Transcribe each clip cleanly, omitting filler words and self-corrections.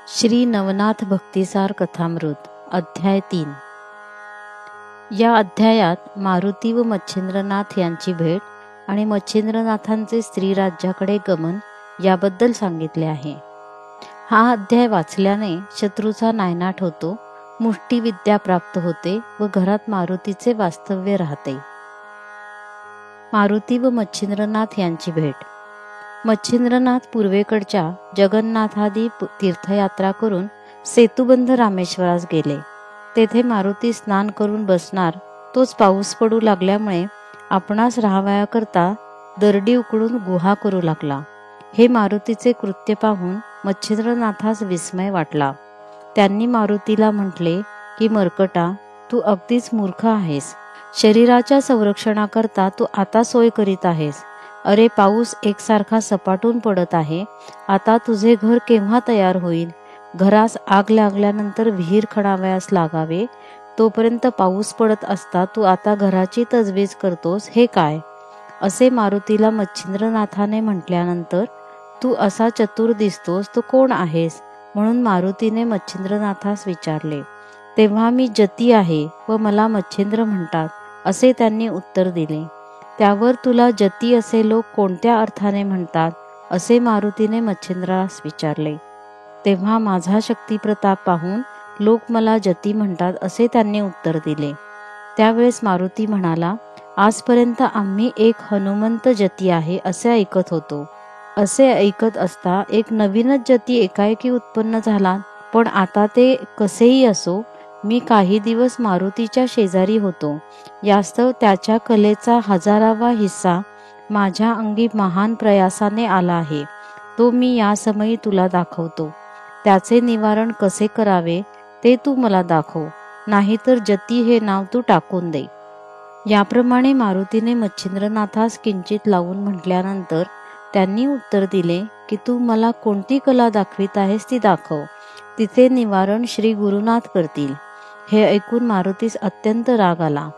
श्री नवनाथ भक्तिसार कथामृत अध्याय 3। या अध्यायात मारुती व मच्छिंद्रनाथ यांची भेट आणि मच्छिंद्रनाथांचे स्त्री राज्याकडे गमन याबद्दल सांगितले आहे। हा अध्याय वाचल्याने शत्रूचा नायनाट होतो, मुष्टिविद्या प्राप्त होते व घरात मारुतीचे वास्तव्य राहते। मारुती व मच्छिंद्रनाथ यांची भेट। मच्छिंद्रनाथ पूर्वेकडच्या जगन्नाथादी तीर्थयात्रा करून सेतुबंध रामेश्वरास गेले। तेथे मारुती स्नान करून बसणार तोच पाऊस पडू लागल्यामुळे आपणास राहावयाकरता दरडी उकडून गुहा करू लागला। हे मारुतीचे कृत्य पाहून मच्छिंद्रनाथास विस्मय वाटला। त्यांनी मारुतीला म्हटले की मर्कटा, तू अगदीच मूर्ख आहेस। शरीराच्या संरक्षणाकरता तू आता सोय करीत आहेस। अरे, पाऊस एकसारखा सपाटून पडत आहे, आता तुझे घर केव्हा तयार होईल? घरास आग लागल्यानंतर विहीर खणावयास लागावे, तोपर्यंत पाऊस पडत असता तू आता घराची तजवीज करतोस, हे काय? असे मारुतीला मच्छिंद्रनाथाने म्हटल्यानंतर तू असा चतुर दिसतोस, तो कोण आहेस? म्हणून मारुतीने मच्छिंद्रनाथास विचारले। तेव्हा मी जती आहे व मला मच्छिंद्र म्हणतात, असे त्यांनी उत्तर दिले। त्यावर तुला जती असे लोक कोणत्या अर्थाने म्हणतात, असे मारुतीने मच्छिंद्रास विचारले। तेव्हा माझा शक्तिप्रताप पाहून लोक मला जती म्हणतात, असे त्यांनी उत्तर दिले। त्यावेळेस मारुती म्हणाला, आजपर्यंत आम्ही एक हनुमंत जती आहे असे ऐकत होतो। असे ऐकत असता एक नवीनच जती एकाएकी उत्पन्न झाला, पण आता ते कसेही असो, मी काही दिवस मारुतीच्या शेजारी होतो, यास्तव त्याच्या कलेचा 1000वा हिस्सा माझ्या अंगी महान प्रयासाने आला आहे। तो मी या समयी तुला दाखवतो। त्याचे निवारण कसे करावे ते तू मला दाखव, नाहीतर जती हे नाव तू टाकून दे। याप्रमाणे मारुतीने मच्छिंद्रनाथास किंचित लावून म्हटल्यानंतर त्यांनी उत्तर दिले की तू मला कोणती कला दाखवित आहेस ती दाखव, तिचे निवारण श्री गुरुनाथ करतील। हे ऐकून मारुतीस अत्यंत राग आला।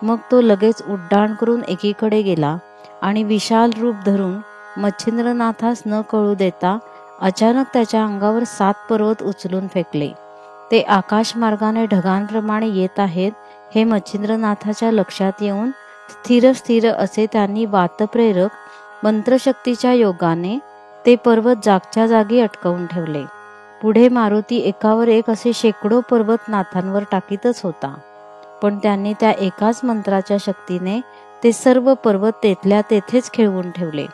मग तो लगेच उड्डाण करून एकीकडे गेला आणि विशाल रूप धरून मच्छिंद्रनाथास न कळू देता अचानक त्याच्या अंगावर 7 पर्वत उचलून फेकले। ते आकाशमार्गाने ढगांप्रमाणे येत आहेत हे मच्छिंद्रनाथाच्या लक्षात येऊन स्थिर स्थिर असे त्यांनी वातप्रेरक मंत्रशक्तीच्या योगाने ते पर्वत जागच्या जागी अटकवून ठेवले। पुढे मारुती एकावर एक असे शेकडो पर्वत नाथांवर टाकीतच होता, पण त्यांनी त्या एकाच मंत्राच्या शक्तीने ते सर्व पर्वत तेथल्या तेथेच खिळवून ठेवले।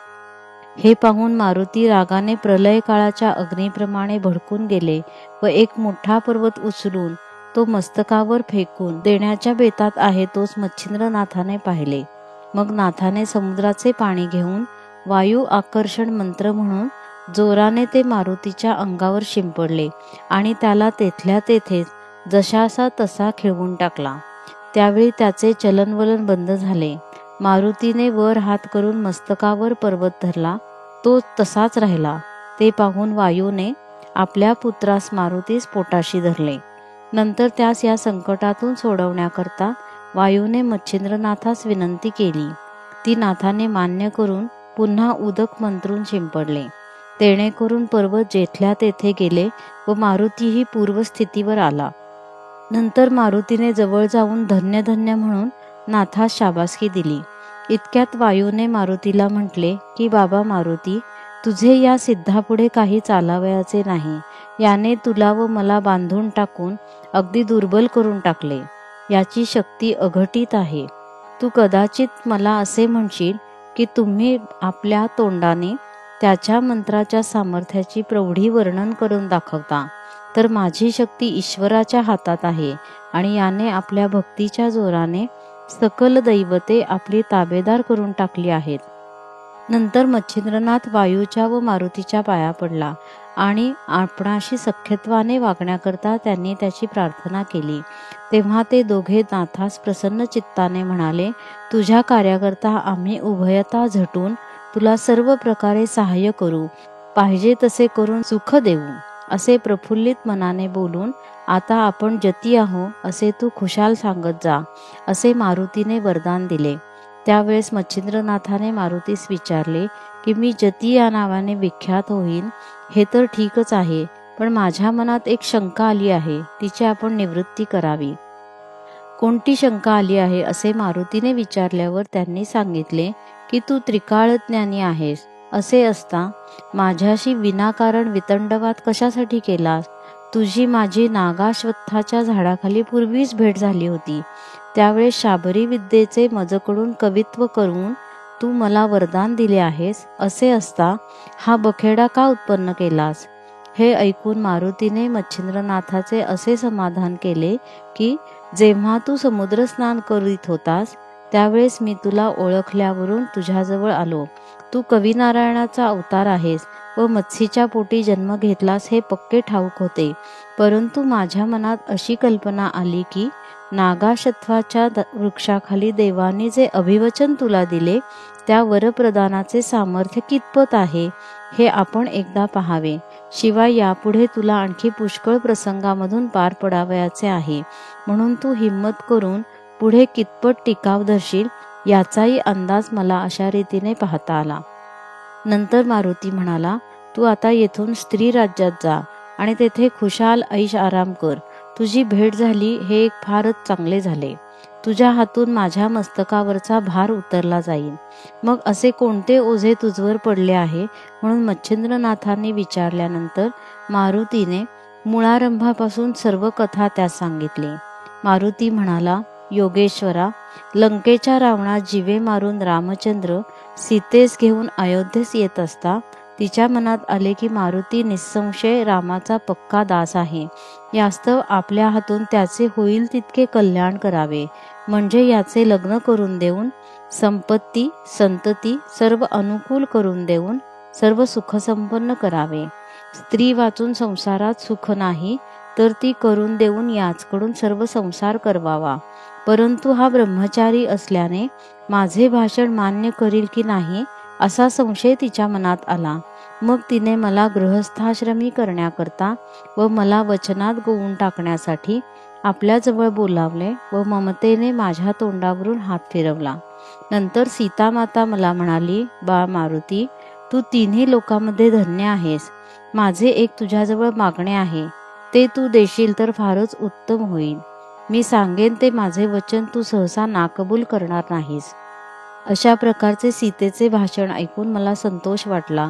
हे पाहून मारुती रागाने प्रलय काळाच्या अग्नीप्रमाणे भडकून गेले व एक मोठा पर्वत उचलून तो मस्तकावर फेकून देण्याच्या बेतात आहे तोच मच्छिंद्रनाथाने पाहिले। मग नाथाने समुद्राचे पाणी घेऊन वायू आकर्षण मंत्र म्हणून जोराने ते मारुतीच्या अंगावर शिंपडले आणि त्याला तेथल्या तेथेच जशासा तसा खिळवून टाकला। त्यावेळी त्याचे चलनवलन बंद झाले। मारुतीने वर हात करून मस्तकावर पर्वत धरला, तो तसाच राहिला। ते पाहून वायूने आपल्या पुत्रास मारुतीस पोटाशी धरले। नंतर त्यास या संकटातून सोडवण्याकरता वायूने मच्छिंद्रनाथास विनंती केली। ती नाथाने मान्य करून पुन्हा उदक मंत्रून शिंपडले। तेणेकरून पर्वत जेथल्या तेथे गेले व मारुतीही पूर्वस्थितीवर आला। नंतर मारुतीने जवळ जाऊन धन्य धन्य म्हणून नाथास शाबासकी दिली। इतक्यात वायूने मारुतीला म्हटले की बाबा मारुती, तुझे या सिद्धापुढे काही चालावयाचे नाही। याने तुला व मला बांधून टाकून अगदी दुर्बल करून टाकले। याची शक्ती अघटित आहे। तू कदाचित मला असे म्हणशील की तुम्ही आपल्या तोंडाने त्याच्या मंत्राच्या सामर्थ्याची प्रौढी वर्णन करून दाखवता, तर माझी शक्ती ईश्वराच्या हातात आहे आणि याने आपल्या भक्तीच्या जोराने सकल दैवते आपली ताबेदार करून टाकली आहेत। नंतर मच्छिंद्रनाथ वायूच्या व मारुतीच्या पाया पडला आणि आपणाशी सख्यत्वाने वागण्याकरता त्यांनी त्याची प्रार्थना केली। तेव्हा ते दोघे नाथास प्रसन्न चित्ताने म्हणाले, तुझ्या कार्याकरता आम्ही उभयता झटून तुला सर्व प्रकारे सहाय्य करू, पाहिजे तसे करून सुख देऊ। असे प्रफुल्लित मनाने बोलून आता आपण जती आहो असे तू खुशाल सांगत जा, असे मारुतीने वरदान दिले। त्यावेळेस मच्छिंद्रनाथाने मारुतीस विचारले की मी जती या नावाने विख्यात होईन हे तर ठीकच आहे, पण माझ्या मनात एक शंका आली आहे, तिची आपण निवृत्ती करावी. कोणती शंका आली आहे असे मारुतीने विचारल्यावर त्यांनी सांगितले की तू त्रिकाळज्ञानी आहेस. असे असता माझ्याशी विनाकारण वितंडवाद कशासाठी केलास? तुझी माझी नागाश्वत्थाच्या झाडाखाली पूर्वीच भेट झाली होती. त्यावेळेस शाबरी विद्येचे मजकडून कवित्व करून तू मला वरदान दिले आहेस. असे असता हा बखेडा का उत्पन्न केलास? हे ऐकून मारुतीने मच्छिंद्रनाथाचे असे समाधान केले की जेव्हा तू समुद्र स्नान करीत होतास त्यावेळेस मी तुला ओळखल्यावरून तुझ्याजवळ आलो. तू कविनारायणाचा अवतार आहेस व मत्स्यीच्या पोटी जन्म घेतलास हे पक्के ठाऊक होते. परंतु माझ्या मनात अशी कल्पना आली की नागाश्वत्थाच्या वृक्षाखाली देवाने जे अभिवचन तुला दिले त्या वरप्रदानाचे सामर्थ्य कितपत आहे हे आपण एकदा पाहावे. शिवाय यापुढे तुला आणखी पुष्कळ प्रसंगामधून पार पडावयाचे आहे, म्हणून तू हिम्मत करून पुढे कितपत टिकाव धरशील याचाही अंदाज मला अशा रीतीने पाहता आला. नंतर मारुती म्हणाला, तू आता येथून स्त्री राज्यात जा आणि तेथे खुशाल ऐश आराम कर. तुझी भेट झाली हे एक फारच चांगले झाले. तुझ्या हातून माझ्या मस्तकावरचा भार उतरला जाईल. मग असे कोणते ओझे तुझवर पडले आहे? म्हणून मच्छिंद्रनाथांनी विचारल्यानंतर मारुतीने मुळारंभापासून सर्व कथा त्यास सांगितली. मारुती म्हणाला, योगेश्वरा, लंकेच्या रावणात जीवे मारून रामचंद्र सीतेस घेऊन अयोध्येस येत असता तिच्या मनात आले की मारुती निसंशय रामाचा पक्का दास आहे. यास्तव आपल्या हातून त्याचे होईल तितके कल्याण करावे, म्हणजे याचे लग्न करून देऊन संपत्ती संतती सर्व अनुकूल करून देऊन सर्व सुखसंपन्न करावे. स्त्री वाचून संसारात सुख नाही तर ती करून देऊन याचकडून सर्व संसार करवावा. परंतु हा ब्रह्मचारी असल्याने माझे भाषण मान्य करील की नाही असा संशय तिच्या मनात आला. मग तिने मला गृहस्थाश्रमी करण्याकरता व मला वचनात गोवून टाकण्यासाठी आपल्याजवळ बोलावले व ममतेने माझ्या तोंडावरून हात फिरवला. नंतर सीतामाता मला म्हणाली, बा मारुती, तू तिन्ही लोकांमध्ये धन्य आहेस. माझे एक तुझ्याजवळ मागणे आहे, ते तू देशील तर फारच उत्तम होईल. मी सांगेन ते माझे वचन तू सहसा नाकबूल करणार नाहीस. अशा प्रकारचे सीतेचे भाषण ऐकून मला संतोष वाटला.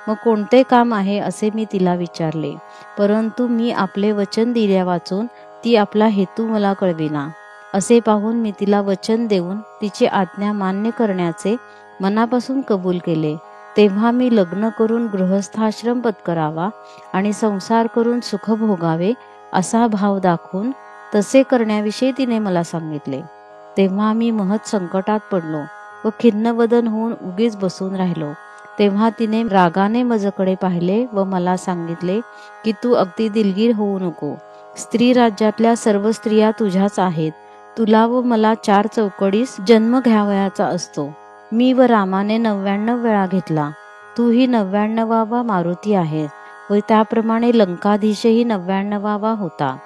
मग कोणते काम आहे असे मी तिला विचारले. परंतु मी आपले वचन दिल्या वाचून ती आपला हेतू मला कळविना. असे पाहून मी तिला वचन देऊन तिची आज्ञा मान्य करण्याचे मनापासून कबूल केले. तेव्हा मी लग्न करून गृहस्थाश्रम पत्करावा आणि संसार करून सुख भोगावे असा भाव दाखवून तसे करण्याविषयी तिने मला सांगितले. तेव्हा मी महत् संकटात पडलो व खिन्नवदन होऊन उगीच बसून राहिलो. तेव्हा तिने रागाने माझ्याकडे पाहिले व मला सांगितले की तू अगदी दिलगीर होऊ नको. स्त्री राज्यातल्या सर्व स्त्रिया तुझ्याच आहेत. तुला व मला 4 चौकडीस जन्म घ्यावयाचा असतो. मी व रामाने 99 वेळा घेतला. तूही 99वा मारुती आहेस व त्याप्रमाणे लंकाधीशही 99वा होता.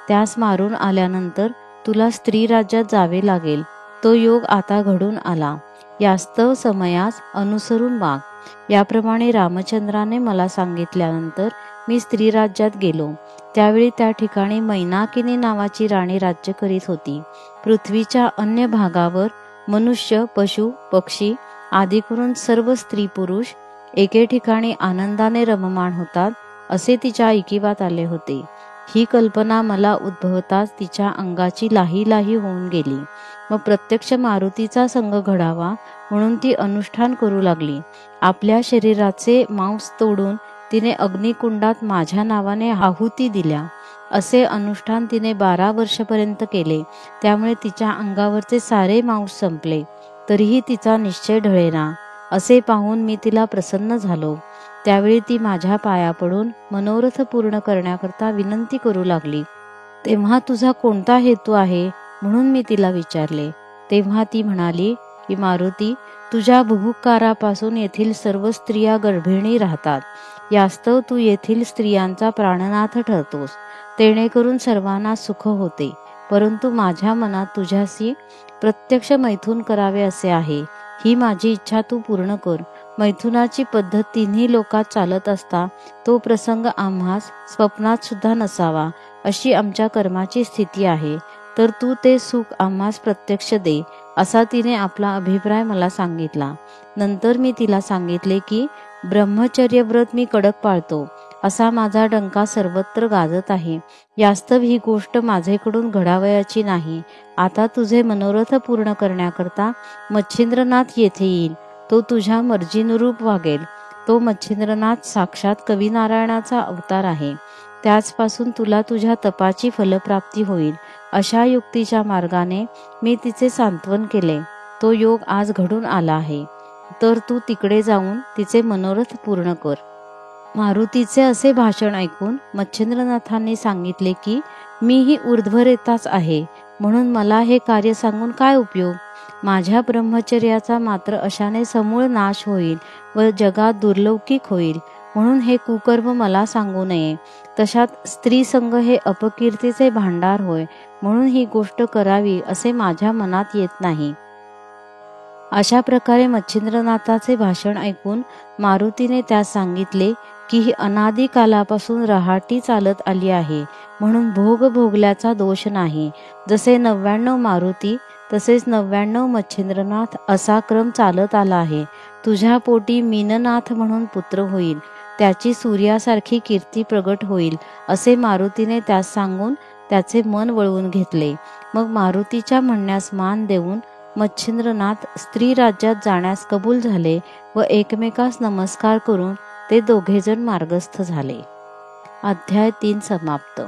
त्यास मारून आल्यानंतर तुला स्त्री राज्यात जावे लागेल. तो योग आता घडून आला. यास्तव समयास अनुसरून वाग. याप्रमाणे रामचंद्राने मला सांगितल्यानंतर मी स्त्री राज्यात गेलो. त्यावेळी त्या ठिकाणी मैनाकिनी नावाची राणी राज्य करीत होती. पृथ्वीच्या अन्य भागावर मनुष्य, पशु, पक्षी आदी करून सर्व स्त्री पुरुष एके ठिकाणी आनंदाने रममाण होतात असे तिच्या ऐकिवात आले होते. ही कल्पना मला उद्भवताच तिच्या अंगाची लाही लाही होऊन गेली. मग प्रत्यक्ष मारुतीचा संग घडावा म्हणून ती अनुष्ठान करू लागली. आपल्या शरीराचे मांस तोडून तिने अग्निकुंडात माझ्या नावाने आहुती दिल्या. असे अनुष्ठान तिने 12 वर्षपर्यंत केले. त्यामुळे तिच्या अंगावरचे सारे मांस संपले. तरीही तिचा निश्चय ढळेना. असे पाहून मी तिला प्रसन्न झालो. त्यावेळी ती माझ्या पाया पडून मनोरथ पूर्ण करण्याकरता विनंती करू लागली. तेव्हा तुझा कोणता हेतू आहे म्हणून मी तिला विचारले. तेव्हा ती म्हणाली की मारुती, तुझ्या बुभुकारापासून येथील सर्व स्त्रिया गर्भिणी राहतात. यास्तव तू येथील स्त्रियांचा प्राणनाथ ठरतोस. तेणेकरून सर्वांना सुख होते. परंतु माझ्या मनात तुझ्याशी प्रत्यक्ष मैथून करावे असे आहे. ही माझी इच्छा तू पूर्ण कर. मैथुनाची पद्धत तिन्ही लोकात चालत असता तो प्रसंग आम्हास स्वप्नात सुद्धा नसावा अशी आमच्या कर्माची स्थिती आहे, तर तू ते सुख आम्हास प्रत्यक्ष दे, असा तिने आपला अभिप्राय मला सांगितला. नंतर मी तिला सांगितले की ब्रह्मचर्य व्रत मी कडक पाळतो, असा माझा डंका सर्वत्र गाजत आहे. वास्तव ही गोष्ट माझेकडून घडावयाची नाही. आता तुझे मनोरथ पूर्ण करण्याकरता मच्छिंद्रनाथ येथे येईल. तो तुझ्या मर्जीनुरूप वागेल. तो मच्छिंद्रनाथ साक्षात कविनारायणाचा अवतार आहे. त्याचपासून तुला तुझ्या तपाची फलप्राप्ती होईल. अशा युक्तीच्या मार्गाने मी तिचे सांत्वन केले. तो योग आज घडून आला आहे, तर तू तिकडे जाऊन तिचे मनोरथ पूर्ण कर. मारुतीचे असे भाषण ऐकून मच्छिंद्रनाथांनी सांगितले की मीही ऊर्ध्वरेताच आहे, म्हणून मला हे कार्य सांगून काय उपयोग. माझ्या ब्रह्मचर्याचा मात्र अशाने समूळ नाश होईल व जगात दुर्लौकिक होईल, म्हणून हे कुकर्म मला सांगू नये. तशात स्त्री संग हे अपकीर्तीचे भांडार होय, म्हणून ही गोष्ट करावी असे माझ्या मनात येत नाही. अशा प्रकारे मच्छिंद्रनाथाचे भाषण ऐकून मारुतीने त्यास सांगितले की ही अनादी कालापासून रहाटी चालत आली आहे, म्हणून भोग भोगल्याचा दोष नाही. जसे 99 मारुती तसेच 99 मच्छिंद्रनाथ असा क्रम चालत आला आहे. तुझ्या पोटी मीननाथ म्हणून पुत्र होईल, त्याची सूर्यासारखी कीर्ती प्रगट होईल, असे मारुतीने त्यास सांगून त्याचे मन वळवून घेतले. मग मारुतीच्या म्हणण्यास मान देऊन मच्छिंद्रनाथ स्त्री राज्यात जाण्यास कबूल झाले व एकमेकास नमस्कार करून ते दोघेजण मार्गस्थ झाले. अध्याय 3 समाप्त.